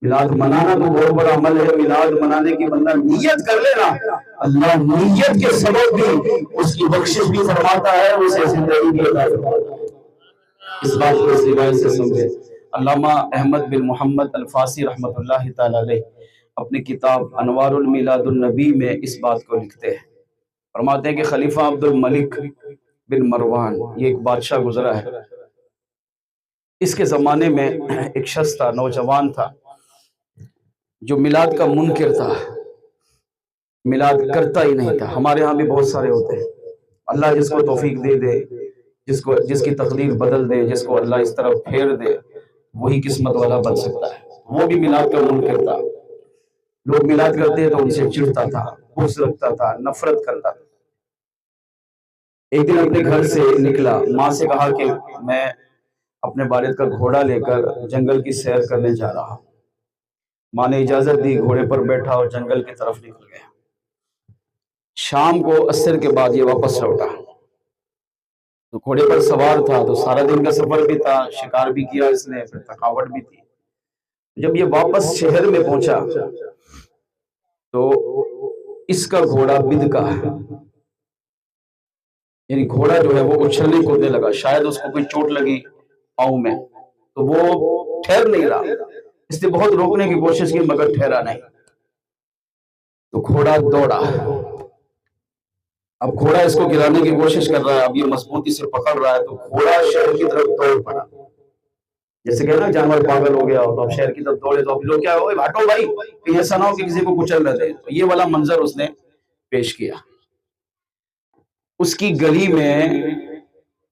میلاد منانا تو بہت بڑا عمل ہے، میلاد منانے کی بندہ نیت کر لینا، اللہ نیت کے سبب بھی اس کی بخشش بھی فرماتا ہے، اسے زندگی بھی عطا فرماتا ہے۔ اس بات کو اس روایت سے سمجھے۔ علامہ احمد بن محمد الفاسی رحمۃ اللہ تعالی علیہ اپنی کتاب انوار المیلاد النبی میں اس بات کو لکھتے ہیں، فرماتے ہیں کہ خلیفہ عبد الملک بن مروان، یہ ایک بادشاہ گزرا ہے، اس کے زمانے میں ایک شخص تھا، نوجوان تھا، جو میلاد کا منکر تھا، میلاد کرتا ہی نہیں تھا۔ ہمارے ہاں بھی بہت سارے ہوتے ہیں، اللہ جس کو توفیق دے دے، جس کی تقدیر بدل دے، جس کو اللہ اس طرف پھیر دے، وہی قسمت والا بن سکتا ہے۔ وہ بھی میلاد کا منکر تھا، لوگ میلاد کرتے ہیں تو ان سے چڑھتا تھا، بغض رکھتا تھا، نفرت کرتا تھا۔ ایک دن اپنے گھر سے نکلا، ماں سے کہا کہ میں اپنے والد کا گھوڑا لے کر جنگل کی سیر کرنے جا رہا ہوں۔ ماں نے اجازت دی، گھوڑے پر بیٹھا اور جنگل کی طرف نکل گیا۔ شام کو عصر کے بعد یہ واپس لوٹا، تو گھوڑے پر سوار تھا، تو سارا دن کا سفر بھی تھا، شکار بھی کیا اس نے، پھر تھکاوٹ بھی تھی۔ جب یہ واپس شہر میں پہنچا تو اس کا گھوڑا بد کا، یعنی گھوڑا جو ہے وہ اچھلنے کودنے لگا، شاید اس کو کوئی چوٹ لگی پاؤں میں، تو وہ ٹھہر نہیں رہا۔ اس نے بہت روکنے کی کوشش کی مگر ٹھہرا نہیں، تو گھوڑا دوڑا۔ اب گھوڑا اس کو گرانے کی کوشش کر رہا ہے، اب یہ مضبوطی سے پکڑ رہا ہے، تو گھوڑا شہر کی طرف دوڑ پڑا۔ جیسے کہ نا جانور پاگل ہو گیا تو اب شہر کی طرف دوڑے، تو اب لوگ کیا ہوئے ہٹو بھائی، کہ ایسا نہ ہو کہ کسی کو کچل رہے تھے۔ تو یہ والا منظر اس نے پیش کیا۔ اس کی گلی میں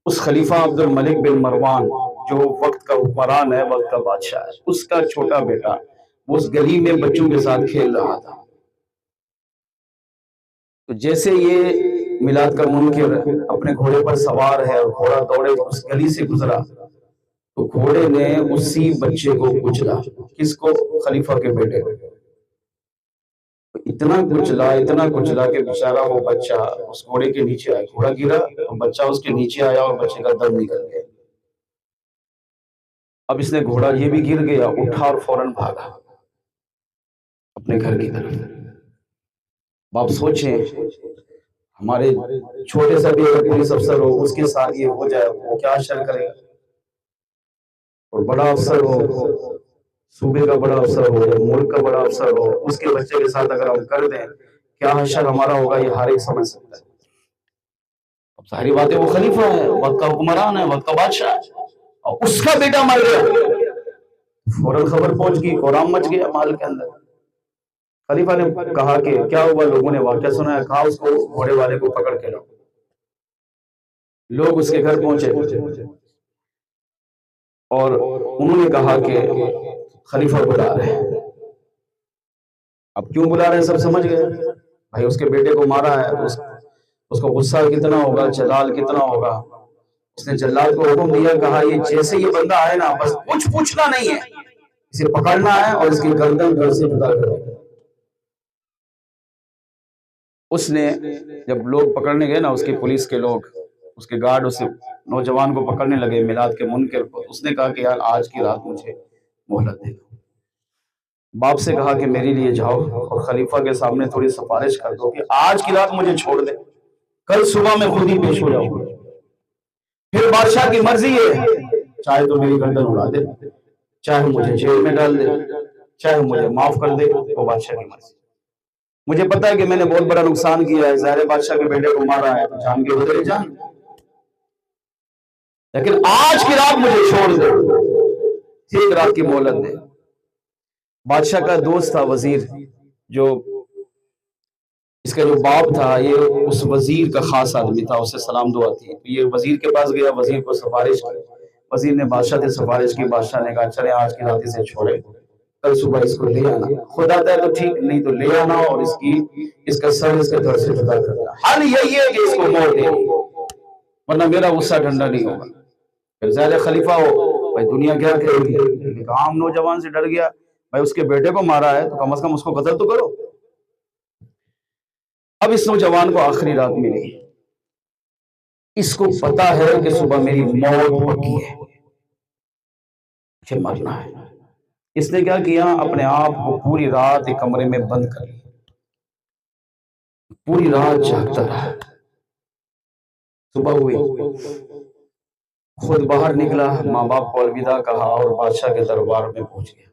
اس خلیفہ عبد الملک بن مروان جو وقت کا حکمران ہے، وقت کا بادشاہ ہے، اس کا چھوٹا بیٹا وہ اس گلی میں بچوں کے ساتھ کھیل رہا تھا۔ تو جیسے یہ میلاد کا منکر اپنے گھوڑے پر سوار ہے اور گھوڑا دوڑے اس گلی سے گزرا، تو گھوڑے نے اسی بچے کو کچلا۔ کس کو؟ خلیفہ کے بیٹے کو۔ اتنا کچلا کہ بیچارہ وہ بچہ اس گھوڑے کے نیچے آیا، گھوڑا گرا تو بچہ اس کے نیچے آیا اور بچے کا دم نکل گیا۔ اب اس نے گھوڑا یہ بھی گر گیا، اٹھا اور فوراً بھاگا اپنے گھر کی طرف۔ باپ سوچیں، ہمارے چھوٹے سے بھی اگر پولیس افسر ہو، اس کے ساتھ یہ ہو جائے، وہ کیا شر کرے گا؟ اور بڑا افسر ہو، صوبے کا بڑا افسر ہو یا ملک کا بڑا افسر ہو، اس کے بچے کے ساتھ اگر ہم کر دیں، کیا حشر ہمارا ہوگا، یہ ہر ایک سمجھ سکتا ہے۔ اب ظاہری بات ہے وہ خلیفہ ہے، وقت کا حکمران ہے، وقت کا بادشاہ ہے، اور اس کا بیٹا مر گیا۔ فوراً خبر پہنچ گئی، قرام مچ گیا محل کے اندر۔ خلیفہ نے کہا کہ کیا ہوا، لوگوں نے واقعہ سنا ہے، کہا اس کو گھوڑے والے کو پکڑ کے لاؤ۔ لوگ اس کے گھر پہنچے اور انہوں نے کہا کہ خلیفہ بلا رہے ہیں۔ اب کیوں بلا رہے ہیں سب سمجھ گئے، بھائی اس کے بیٹے کو مارا ہے، اس کو غصہ کتنا ہوگا، جلال کتنا ہوگا۔ اس نے جلال کو حکم دیا، کہا یہ جیسے یہ بندہ آئے نا، بس کچھ پوچھنا نہیں ہے، اسے پکڑنا ہے اور اس کی گردن گھر سے جدا کرنا ہے۔ اس نے جب لوگ پکڑنے گئے نا، اس کی پولیس کے لوگ، اس کے گارڈ اس نوجوان کو پکڑنے لگے، میلاد کے منکر کو، اس نے کہا کہ یار آج کی رات مجھے مہلت دے دو۔ باپ سے کہا کہ میرے لیے جاؤ اور خلیفہ کے سامنے تھوڑی سفارش کر دو کہ آج کی رات مجھے چھوڑ دے، کل صبح میں خود ہی پیش ہو جاؤں گا، پھر بادشاہ کی مرضی ہے، چاہے تو میری گردن اڑا دے، چاہے مجھے جیل میں ڈال دے، چاہے مجھے معاف کر دے، وہ بادشاہ کی مرضی۔ مجھے پتا ہے کہ میں نے بہت بڑا نقصان کیا ہے، ظاہر بادشاہ کے بیٹے کو مارا ہے، جان کے بدلے جان، لیکن آج کی رات مجھے چھوڑ دے، ایک رات کی مہلت دے۔ بادشاہ کا دوست تھا وزیر، جو اس کا جو باپ تھا یہ اس وزیر کا خاص آدمی تھا، اسے سلام دعا تھی۔ یہ وزیر کے پاس گیا، وزیر کو سفارش کی، وزیر نے بادشاہ سے سفارش کی، بادشاہ نے کہا چلے آج کی رات اسے چھوڑے، کل صبح اس کو لے آنا، خود آتا ہے تو ٹھیک، نہیں تو لے آنا اور اس کا سر اس کے دھڑ سے جدا کرنا۔ حال یہی ہے کہ اس کو موت دے، ورنہ میرا غصہ ٹھنڈا نہیں ہوگا۔ پھر ظاہر خلیفہ ہو، بھائی دنیا کیا کہے گی، ایک عام نوجوان سے ڈر گیا، بھائی اس کے بیٹے کو مارا ہے تو کم از کم اس کو قتل تو کرو۔ اب اس نوجوان کو آخری رات ملی، اس کو پتا ہے کہ صبح میری موت پکی ہے، مجھے مرنا ہے۔ اس نے کیا کیا؟ اپنے آپ کو پوری رات ایک کمرے میں بند کر لیا، پوری رات جاگتا رہا۔ صبح ہوئی، خود باہر نکلا، ماں باپ کو الوداع کہا اور بادشاہ کے دربار میں پہنچ گیا۔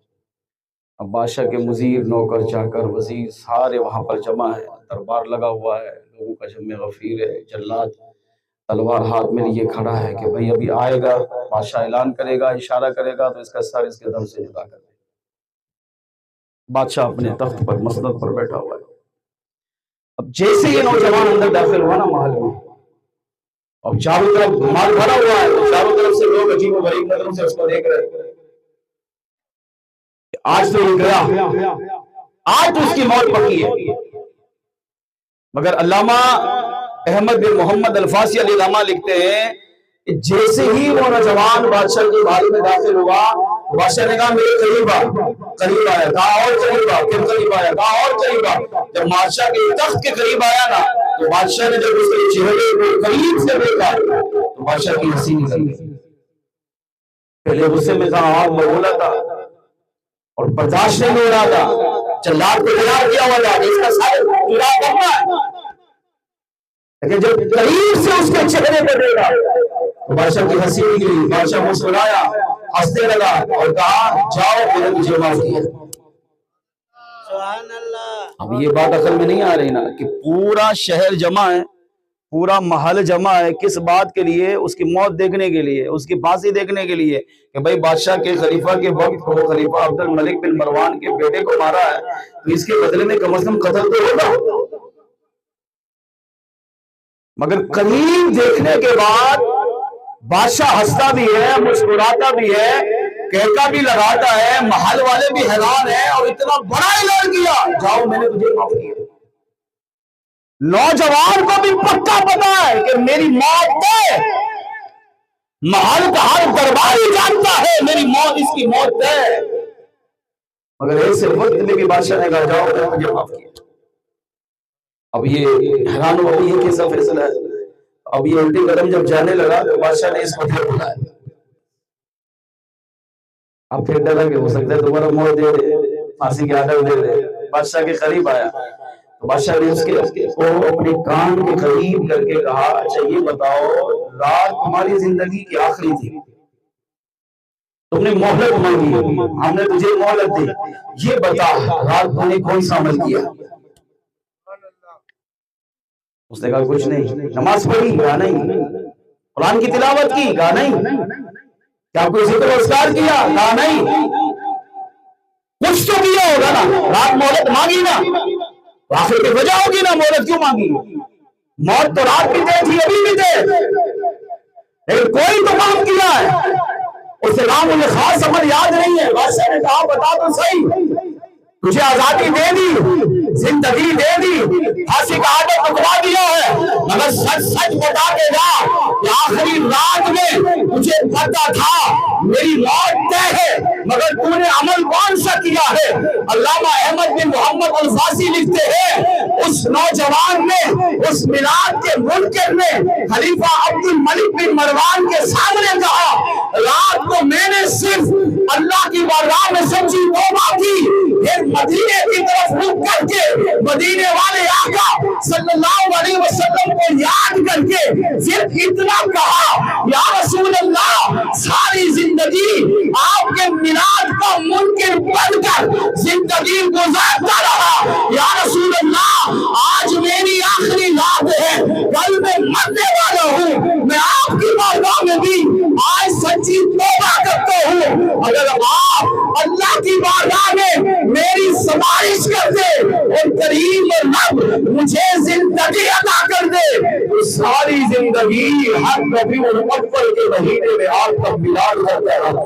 اب بادشاہ کے مزیر، نوکر چاکر، وزیر سارے وہاں پر جمع ہے، دربار لگا ہوا ہے، لوگوں کا جمع غفیر ہے، جلاد تلوار ہاتھ میں لیے کھڑا ہے کہ بھئی ابھی آئے گا، بادشاہ اعلان کرے گا، اشارہ کرے گا تو اس کا سر اس کے دم سے جدا کر دے۔ بادشاہ اپنے تخت پر مسند پر بیٹھا ہوا ہے۔ اب جیسے یہ نوجوان اندر داخل ہوا نا محل میں، اور چاروں طرف مال بھرا ہوا ہے، تو چاروں طرف سے لوگ عجیب و غریب نظروں سے اس کو دیکھ رہے ہیں۔ آج تو یہ گیا، آج تو اس کی موت پکی ہے۔ مگر علامہ احمد بن محمد الفاسی علیہ الرحمہ لکھتے ہیں کہ جیسے ہی وہ نوجوان بادشاہ کے محل میں داخل ہوا، بادشاہ نے کہا میرے قریب آیا، کہا اور قریب آ، پھر قریب آیا، کہا اور قریب آ۔ جب بادشاہ کے تخت کے قریب آیا نا، تو بادشاہ نے جب اس کے چہرے کو قریب سے دیکھا تو بادشاہ کی ہنسی نکل گئی۔ پہلے غصے میں تھا، آگ بگولا تھا اور برداشت نہیں ہو رہا تھا، جلاد کو تیار کیا ہوا تھا، اس کا سر پورا کرنا ہے۔ لیکن جب قریب سے اس کے چہرے پر دیکھا تو بادشاہ کی ہنسی نکلی، بادشاہ مسکرایا، ہنسنے لگا اور کہا جاؤ میں نے تجھے معاف کیا۔ اب یہ بات عقل میں نہیں آ رہی نا کہ پورا شہر جمع ہے، پورا محل جمع ہے، کس بات کے لیے؟ اس کی موت دیکھنے کے لیے، اس کی پھانسی دیکھنے کے لیے کہ بھئی بادشاہ کے خلیفہ کے وقت کو خلیفہ عبد الملک بن مروان کے بیٹے کو مارا ہے، تو اس کے بدلے میں کم از کم قتل تو ہوگا۔ مگر قریب دیکھنے کے بعد بادشاہ ہنستا بھی ہے، مسکراتا بھی ہے، کہکا بھی لگاتا ہے، محل والے بھی حیران ہیں، اور اتنا بڑا اعلان کیا جاؤ میں نے تجھے معاف کیا۔ نوجوان کو بھی پکا پتا ہے کہ میری موت ہے، محل کا ہر درباری جانتا ہے میری موت، اس کی موت ہے، مگر ایسے وقت میں بھی بادشاہ نے کہا جاؤ میں نے تجھے معاف کیا۔ اب یہ حیران ہو گئی ہے کیسا فیصلہ ہے۔ اب یہ الٹی قدم جب جانے لگا تو بادشاہ نے اس کو پھر بلایا۔ اب پھر ڈرا کہ ہو سکتا ہے دوبارہ موت دے دے، پھانسی کے آرڈر دے دے۔ بادشاہ کے قریب آیا تو بادشاہ نے اس کو اپنے کان کے قریب کر کے کہا اچھا یہ بتاؤ، رات تمہاری زندگی کی آخری تھی، تم نے مہلت مانگی، ہم نے تجھے مہلت دی، یہ بتا رات تم نے کون سا عمل کیا؟ اس نے کہا کچھ نہیں۔ نماز پڑھی؟ کہا نہیں۔ قرآن کی تلاوت کی؟ کہا نہیں۔ کیا کوئی ذکر و اذکار کیا؟ کہا نہیں۔ کچھ تو کیا ہوگا نا، رات مہلت مانگی نا، تو آخر کی وجہ ہوگی نا، مہلت کیوں مانگی؟ موت تو رات بھی دے تھی، ابھی بھی دے، لیکن کوئی تو کام کیا ہے، اسے نام انہیں خاص عمل یاد نہیں ہے۔ بادشاہ نے کہا بتا تو صحیح، تجھے آزادی دے دی، زندگی دے دی، پھانسی کا آرڈر پکڑا دیا ہے، مگر سچ سچ بتا کے جا کہ آخری رات میں مجھے پتا تھا میری موت طے ہے، مگر تو نے عمل کون سا کیا ہے؟ علامہ احمد بن محمد الفاسی لکھتے ہیں اس نوجوان نے، اس میلاد کے منکر نے خلیفہ عبد الملک بن مروان کے سامنے کہا رات کو میں نے صرف اللہ کی بارگاہ میں سچی توبہ کی، پھر مدینے کی طرف رخ کر کے مدینے والے آقا صلی اللہ علیہ وسلم کو یاد کر کے صرف اتنا کہا یا رسول اللہ ساری زندگی آپ کے میلاد کا منکر بن کر زندگی گزارتا رہا، یا رسول اللہ آج میری آخری رات ہے، کل میں مرنے والا ہوں، میں آپ کی بارگاہ میں بھی آج سچی توبہ کرتا ہوں، اگر آپ اللہ کی بارگاہ میں میری سفارش کر دے اور کریم رب مجھے زندگی عطا کر دے تو ساری زندگی ہر ربیع الاول کے مہینے میں آپ کا میلاد کرتا رہا۔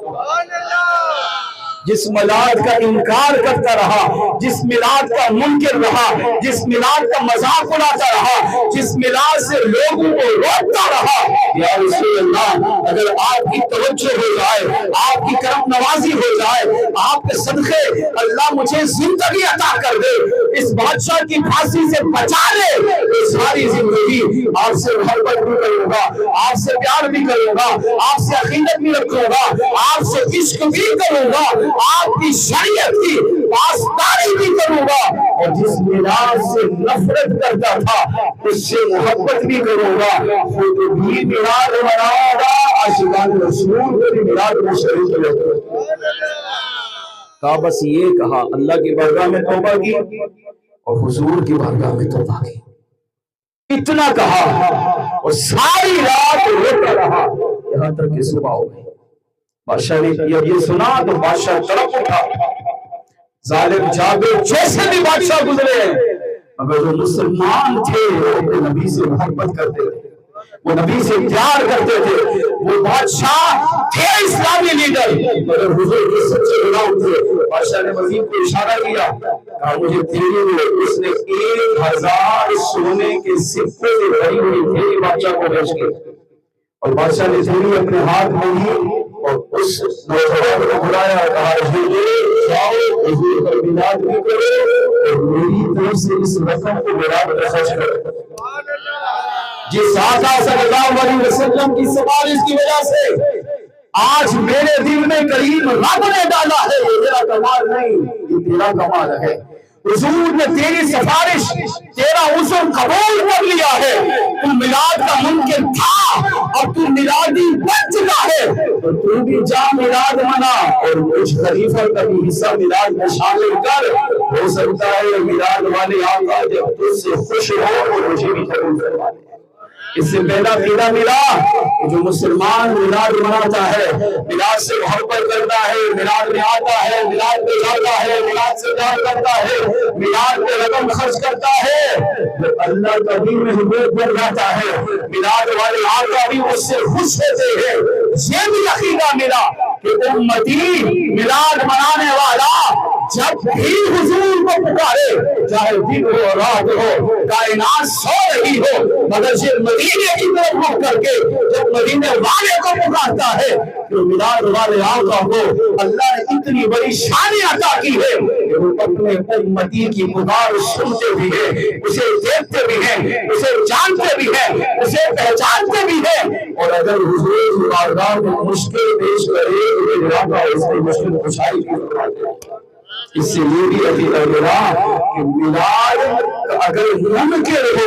جس میلاد کا انکار کرتا رہا، جس میلاد کا منکر رہا، جس میلاد کا مذاق اڑاتا رہا، جس میلاد سے لوگوں کو روکتا رہا، یا رسول اللہ اگر آپ کی توجہ ہو جائے، آپ کی کرم نوازی ہو جائے، آپ کے صدقے اللہ مجھے زندگی عطا کر دے، اس بادشاہ کی پھانسی سے بچا لے تو ساری زندگی آپ سے محبت بھی کروں گا، آپ سے پیار بھی کروں گا، آپ سے عقیدت بھی رکھوں گا، آپ سے عشق بھی کروں گا، آپ کی شریعت کی پاسداری بھی کروں گا، اور جس میلاد سے نفرت کرتا تھا اس سے محبت بھی کروں گا، خود بھی میلاد مناؤں گا، عاشقان رسول کو بھی میلاد میں شریک کروں گا۔ کہا بس یہ کہا، اللہ کی بارگاہ میں توبہ کی اور حضور کی بارگاہ میں توبہ کی، اتنا کہا اور ساری رات روتا رہا یہاں تک کہ صبح ہو گئی۔ بادشاہ نے یہ سنا تو بادشاہ تڑپ اٹھا، ظالم جابر جیسے بھی بادشاہ گزرے مگر جو مسلمان تھے وہ اپنے نبی سے محبت کرتے تھے، وہ نبی سے پیار کرتے تھے، وہ بادشاہ تھے اسلامی لیڈر مگر حضور کے سچے غلام تھے۔ بادشاہ نے وزیر کو اشارہ کیا، کہا مجھے تھیلی میں اس نے 1000 سونے کے سکے سے بھری ہوئی تھیلی بادشاہ کو بھیج کے، اور بادشاہ نے تھیلی اپنے ہاتھ میں لی اور اس نوجوان کو بلایا، کہا جاؤ حضور کا میلاد بھی کرو اور میری طرف سے اس رقم کو میلاد میں خرچ کرو۔ جس آقا صلی اللہ علیہ وسلم کی سفارش کی وجہ سے آج میرے دل میں کریم رب نے ڈالا ہے، یہ میرا کمال نہیں، یہ تیرا کمال ہے۔ حضور نے تیری سفارش، تیرا عذر قبول کر لیا ہے، تو میلاد کا ممکن تھا اب تو میلادی بن چکا ہے، تو تو بھی جا میلاد منا اور مجھ خلیفہ کا بھی حصہ میلاد میں شامل کر، ہو سکتا ہے میلاد والے آقا جب تجھ سے خوش ہو اور مجھے بھی قبول کروا دے۔ اس سے پہلا فیدہ ملا کہ جو مسلمان میلاد مناتا ہے، میلاد سے محبت کرتا ہے، میلاد میں آتا ہے، میلاد میں جاتا ہے، میلاد سے پیار کرتا ہے، میلاد میں رقم خرچ کرتا ہے، وہ اللہ کا بھی محبوب بن جاتا ہے، میلاد والے آقا بھی اس سے خوش ہوتے ہیں۔ یہ بھی عقیدہ ملا کہ امتی میلاد منانے والا جب بھی حضور کو پکارے، چاہے دن ہو رات ہو، کائنات سو رہی ہو، مگر یہ مدینے کی طرف رخ کر کے جب مدینے والے کو پکارتا ہے، تو میلاد والے آقا کو اللہ نے اتنی بڑی شان عطا کی ہے کہ وہ اپنے امتی کی پکار سنتے بھی ہیں، اسے دیکھتے بھی ہیں، اسے جانتے بھی ہیں، اسے پہچانتے بھی ہیں، اور اگر حضور کی بارگاہ میں مشکل پیش کرے تو میرا اس کی مشکل کشائی بھی کروا دے۔ اس سے یہ بھی عقیدہ ملا کہ میلاد اگر ممکن ہو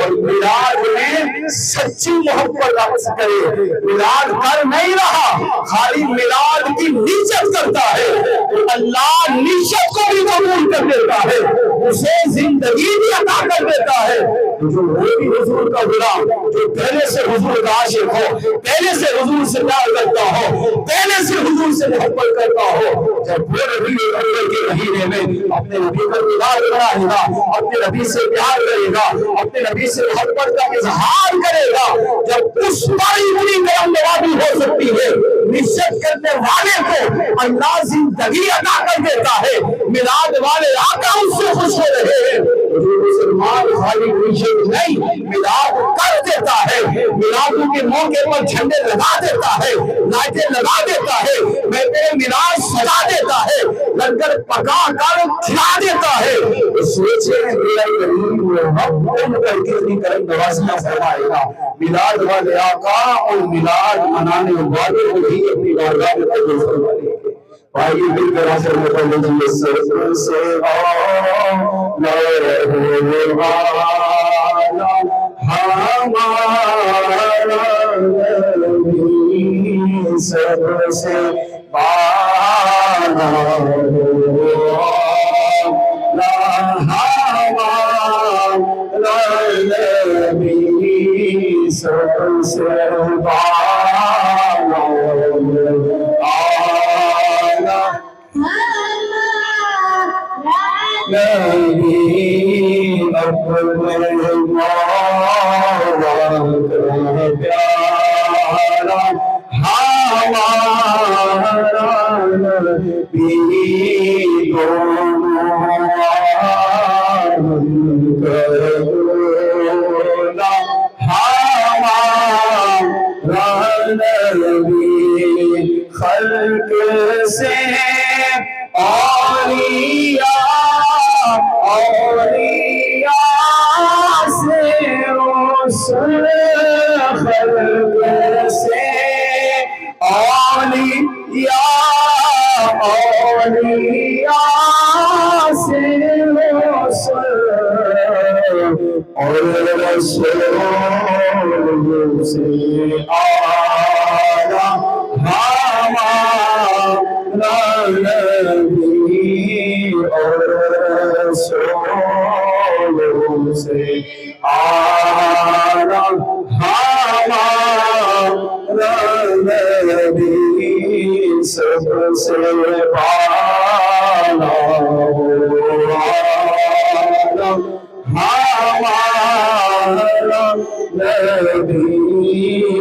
اور میلاد میں سچی محبت واپس کرے، میلاد کر نہیں رہا خالی میلاد کی نیت کرتا ہے تو اللہ نیت کو بھی قبول کر دیتا ہے، اسے زندگی بھی عطا کر دیتا ہے۔ جو وہ بھی حضور کا غلام، جو پہلے سے حضور کا عاشق ہو، پہلے سے حضور سے پیار کرتا ہو، پہلے سے حضور سے محبت کرتا ہو، جب وہ ربیع الاول کے مہینے میں اپنے نبی کا میلاد منائے گا، اپنے نبی سے پیار کرے گا، اپنے نبی سے محبت کا اظہار کرے گا، جب اس پر اتنی کرم نوازی ہو سکتی ہے، نشت کرنے والے کو اللہ زندگی عطا کر دیتا ہے، میلاد والے آقا اس سے خوش ہو رہے ہیں۔ جو مسلمان خالی نشت نہیں میلاد کر دیتا ہے، میلادوں کے موقع پر جھنڈے لگا دیتا ہے، لائٹیں لگا دیتا ہے، محفل میلاد سجا دیتا ہے، لنگر پکا کر کھلا دیتا ہے، سوچے میرا کریم رب ان پر کتنی کرم نوازیاں فرمائے گا۔ میلاد والے آقا اور میلاد منانے والے کو بھی اپنی بارگاہ میں قبول فرما لیں گے۔ آئیے مل کر حاضر ہو کر لیجیے سر سے ہمارا نبی سب سے بالا نبی سب سے بالا نبی اپنے مولا کا پیارا ہمارا نبی دونوں کرنا ہمارا نبی خلق سے اولیاء سے رسل خلق سے اولیاء سے اور رسول سے آیا ہمارا نبی اور رسول سے آیا ہمارا نبی سب سے بالا ہمارا نبی